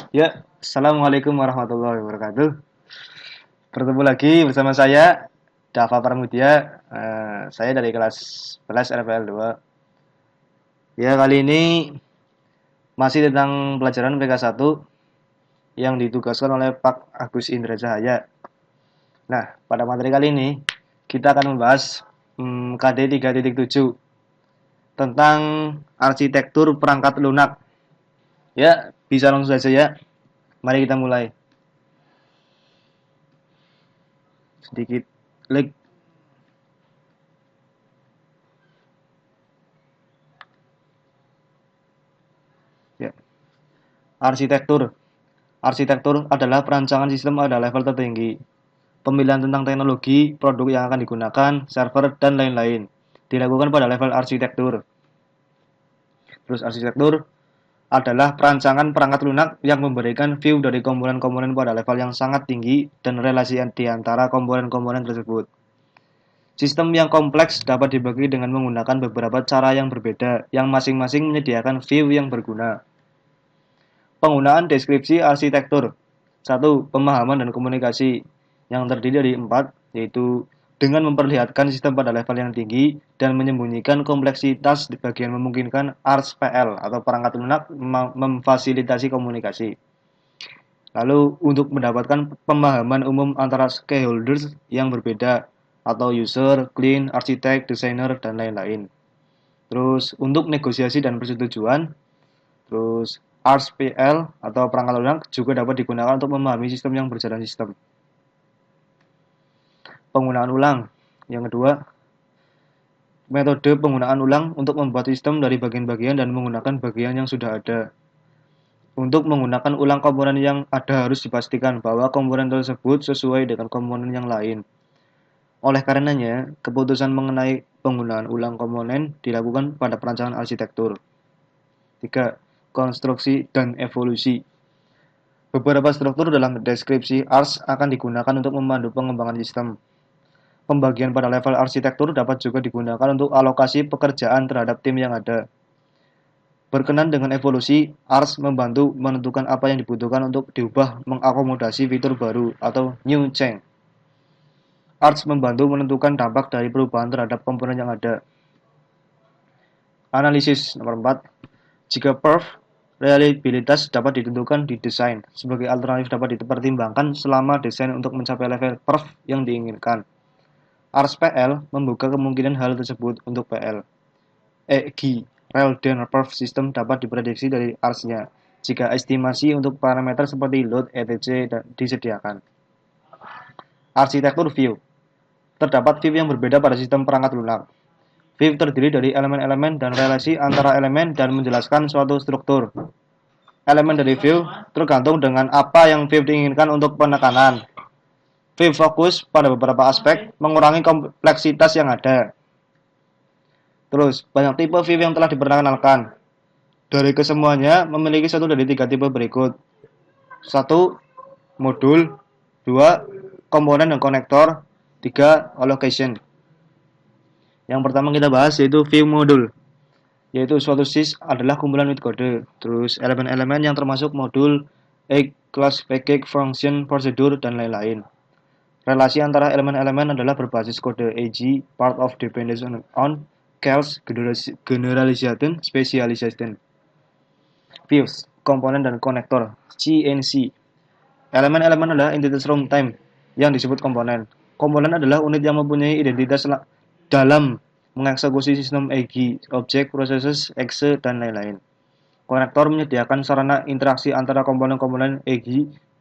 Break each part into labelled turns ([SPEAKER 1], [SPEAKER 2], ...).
[SPEAKER 1] Ya, Assalamualaikum warahmatullahi wabarakatuh. Bertemu lagi bersama saya, Dava Pramudia. Saya dari kelas 11 RPL 2. Ya, kali ini masih tentang pelajaran PK 1 yang ditugaskan oleh Pak Agus Indra Cahaya. Nah, pada materi kali ini kita akan membahas KD 3.7 tentang arsitektur perangkat lunak. Ya, bisa langsung saja ya. Mari kita mulai. Sedikit klik. Ya. Arsitektur. Arsitektur adalah perancangan sistem pada level tertinggi. Pemilihan tentang teknologi, produk yang akan digunakan, server, dan lain-lain. Dilakukan pada level arsitektur. Terus arsitektur adalah perancangan perangkat lunak yang memberikan view dari komponen-komponen pada level yang sangat tinggi dan relasi di antara komponen-komponen tersebut. Sistem yang kompleks dapat dibagi dengan menggunakan beberapa cara yang berbeda, yang masing-masing menyediakan view yang berguna. Penggunaan deskripsi arsitektur. 1. Pemahaman dan komunikasi yang terdiri dari 4, yaitu dengan memperlihatkan sistem pada level yang tinggi dan menyembunyikan kompleksitas di bagian memungkinkan ARS-PL atau perangkat lunak memfasilitasi komunikasi. Lalu untuk mendapatkan pemahaman umum antara stakeholders yang berbeda atau user, client, arsitek, desainer, dan lain-lain. Terus untuk negosiasi dan persetujuan, terus ARS-PL atau perangkat lunak juga dapat digunakan untuk memahami sistem yang berjalan sistem. Penggunaan ulang. Yang kedua, metode penggunaan ulang untuk membuat sistem dari bagian-bagian dan menggunakan bagian yang sudah ada. Untuk menggunakan ulang komponen yang ada harus dipastikan bahwa komponen tersebut sesuai dengan komponen yang lain. Oleh karenanya, keputusan mengenai penggunaan ulang komponen dilakukan pada perancangan arsitektur. 3. Konstruksi dan evolusi. Beberapa struktur dalam deskripsi ARS akan digunakan untuk memandu pengembangan sistem. Pembagian pada level arsitektur dapat juga digunakan untuk alokasi pekerjaan terhadap tim yang ada. Berkenan dengan evolusi, ARS membantu menentukan apa yang dibutuhkan untuk diubah mengakomodasi fitur baru atau new change. ARS membantu menentukan dampak dari perubahan terhadap komponen yang ada. Analisis nomor 4. Jika perf, reliabilitas dapat ditentukan di desain. Sebagai alternatif dapat dipertimbangkan selama desain untuk mencapai level perf yang diinginkan. ARS PL membuka kemungkinan hal tersebut untuk PL. EG, Real Dan Perf System dapat diprediksi dari ARS-nya jika estimasi untuk parameter seperti load, etc. disediakan. Arsitektur view. Terdapat view yang berbeda pada sistem perangkat lunak. View terdiri dari elemen-elemen dan relasi antara elemen dan menjelaskan suatu struktur. Elemen dari view tergantung dengan apa yang view diinginkan untuk penekanan. View fokus pada beberapa aspek, mengurangi kompleksitas yang ada. Terus, banyak tipe view yang telah diperkenalkan. Dari kesemuanya memiliki satu dari 3 tipe berikut. 1. Modul. 2. Komponen dan konektor. 3. Allocation. Yang pertama kita bahas yaitu view modul. Yaitu suatu sys adalah kumpulan with kode. Terus elemen-elemen yang termasuk modul, class, package, function, prosedur, dan lain-lain. Relasi antara elemen-elemen adalah berbasis kode AG, part of dependence on, CALS, generalization, specialization. Views, komponen dan konektor, CNC. Elemen-elemen adalah entitas runtime yang disebut komponen. Komponen adalah unit yang mempunyai identitas dalam mengeksekusi sistem AG, objek, processes, exe, dan lain-lain. Konektor menyediakan sarana interaksi antara komponen-komponen AG,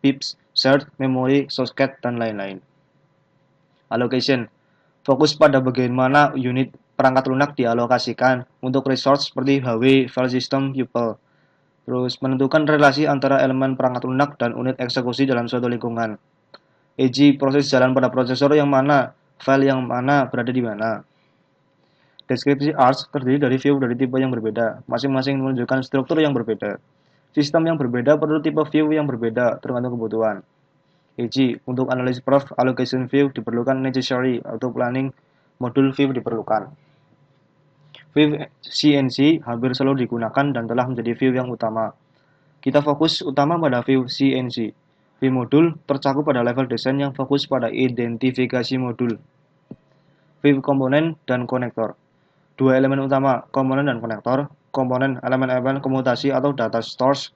[SPEAKER 1] pips, shared, memory, socket, dan lain-lain. Allocation, fokus pada bagaimana unit perangkat lunak dialokasikan untuk resource seperti HW, file system, tuple. Terus menentukan relasi antara elemen perangkat lunak dan unit eksekusi dalam suatu lingkungan. E.g. proses jalan pada prosesor yang mana, file yang mana berada di mana. Deskripsi ARS terdiri dari view dari tipe yang berbeda, masing-masing menunjukkan struktur yang berbeda. Sistem yang berbeda perlu tipe view yang berbeda, tergantung kebutuhan. E.g. untuk analisis perf, allocation view diperlukan necessary, untuk planning modul view diperlukan. View CNC hampir selalu digunakan dan telah menjadi view yang utama. Kita fokus utama pada view CNC. View modul tercakup pada level desain yang fokus pada identifikasi modul. View komponen dan konektor. Dua elemen utama, komponen dan konektor. Komponen elemen-elemen komutasi atau data stores.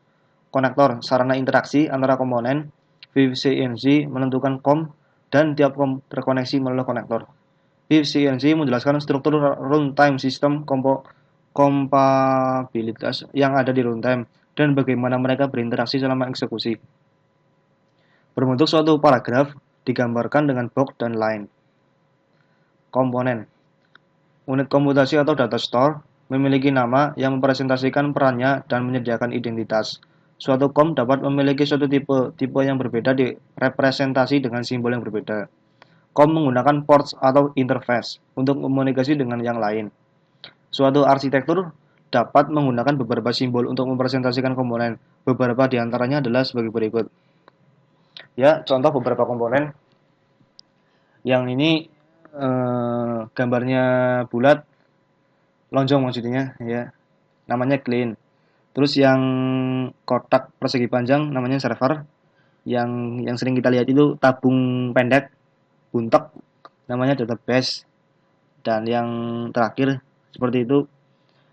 [SPEAKER 1] Konektor sarana interaksi antara komponen. View CNC menentukan COM dan tiap COM terkoneksi melalui konektor. View CNC menjelaskan struktur runtime sistem kompabilitas yang ada di runtime dan bagaimana mereka berinteraksi selama eksekusi. Berbentuk suatu paragraf digambarkan dengan box dan line. Komponen. Unit komputasi atau data store memiliki nama yang mempresentasikan perannya dan menyediakan identitas. Suatu COM dapat memiliki suatu tipe yang berbeda direpresentasi dengan simbol yang berbeda. COM menggunakan ports atau interface untuk komunikasi dengan yang lain. Suatu arsitektur dapat menggunakan beberapa simbol untuk mempresentasikan komponen. Beberapa di antaranya adalah sebagai berikut. Ya, contoh beberapa komponen. Yang ini gambarnya bulat, lonjong maksudnya, ya. Namanya clean. Terus yang kotak persegi panjang namanya server. Yang sering kita lihat itu tabung pendek, buntek, namanya database. Dan yang terakhir seperti itu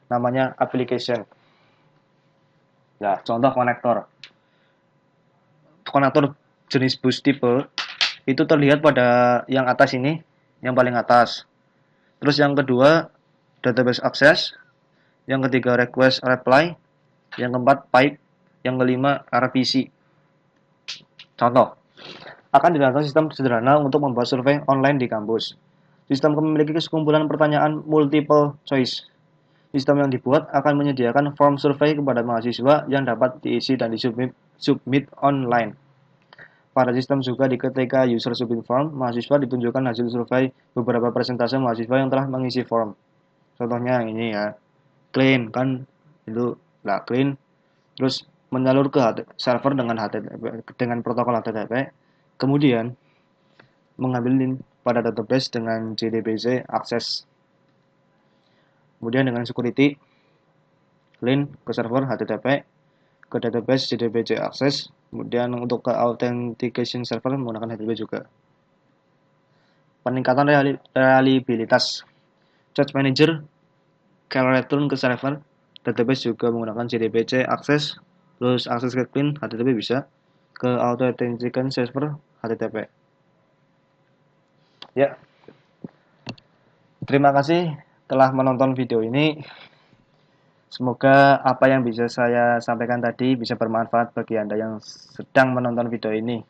[SPEAKER 1] namanya application. Nah, contoh konektor. Konektor jenis bus tipe itu terlihat pada yang atas ini, yang paling atas. Terus yang kedua database access, yang ketiga request reply, yang keempat pipe, yang kelima RPC. Contoh, akan dirancang sistem sederhana untuk membuat survei online di kampus. Sistem memiliki sekumpulan pertanyaan multiple choice. Sistem yang dibuat akan menyediakan form survei kepada mahasiswa yang dapat diisi dan disubmit online. Pada sistem juga ketika user submit form, mahasiswa ditunjukkan hasil survei beberapa persentase mahasiswa yang telah mengisi form. Contohnya ini ya, clean kan itu lah clean, terus menyalur ke server dengan protokol HTTP, kemudian mengambil link pada database dengan JDBC access. Kemudian dengan security, link ke server HTTP, ke database JDBC access, kemudian untuk ke authentication server menggunakan HTTP juga. Peningkatan reliabilitas. Charge Manager, kalau return ke server, database juga menggunakan JDBC access, terus akses ke clean HTTP bisa, ke authentication server HTTP. Ya, terima kasih telah menonton video ini. Semoga apa yang bisa saya sampaikan tadi bisa bermanfaat bagi Anda yang sedang menonton video ini.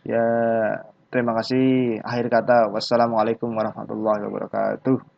[SPEAKER 1] Ya, terima kasih. Akhir kata, wassalamualaikum warahmatullahi wabarakatuh.